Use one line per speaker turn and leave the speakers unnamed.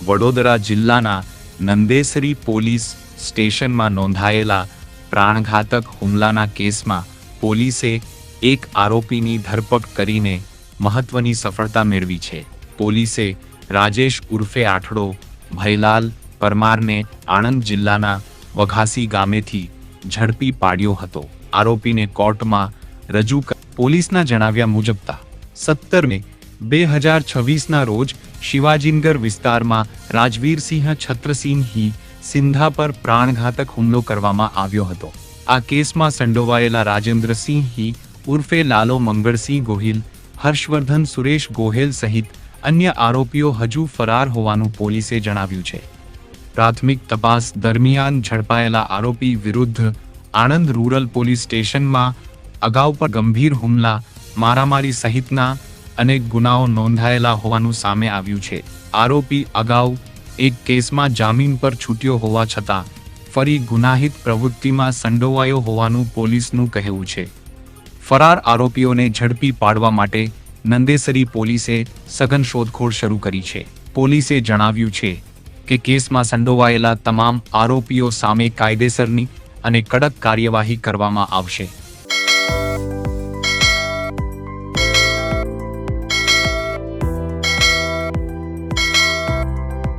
વડોદરા જિલ્લાના નંદેસરી પોલીસ સ્ટેશનમાં નોંધાયેલા પ્રાણઘાતક હુમલાના કેસમાં પોલીસે એક આરોપીની ધરપકડ કરીને મહત્વની સફળતા મેળવી છે। પોલીસે રાજેશ ઉર્ફે આઠડો ભૈલાલ પરમારને આણંદ જિલ્લાના વઘાસી ગામેથી ઝડપી પાડ્યો હતો। આરોપીને કોર્ટમાં રજૂ પોલીસના જણાવ્યા મુજબ 17 મે 2026ના રોજ શિવાજીનગર વિસ્તારમાં રાજવીરસિંહ છત્રસિંહ સિંધા પર પ્રાણઘાતક હુમલો કરવામાં આવ્યો હતો। આ કેસમાં સંડોવાયેલા રાજેન્દ્રસિંહ ઉર્ફે લાલો મંગળસિંહ ગોહિલ, હર્ષવર્ધન સુરેશ ગોહેલ સહિત અન્ય આરોપીઓ હજુ ફરાર હોવાનું પોલીસે જણાવ્યું છે। પ્રાથમિક તપાસ દરમિયાન ઝડપાયેલા આરોપી વિરુદ્ધ આણંદ રૂરલ પોલીસ સ્ટેશનમાં અગાઉ પણ ગંભીર હુમલા, મારામારી સહિતના અનેક ગુનાઓ નોંધાયેલા હોવાનું સામે આવ્યું છે। આરોપી અગાઉ એક કેસમાં જામીન પર છૂટ્યો હોવા છતાં ફરી ગુનાહિત પ્રવૃત્તિમાં સંડોવાયો હોવાનું પોલીસનું કહેવું છે। ફરાર આરોપીઓને ઝડપી પાડવા માટે નંદેસરી પોલીસે સઘન શોધખોળ શરૂ કરી છે। પોલીસે જણાવ્યું છે કે કેસમાં સંડોવાયેલા તમામ આરોપીઓ સામે કાયદેસરની અને કડક કાર્યવાહી કરવામાં આવશે।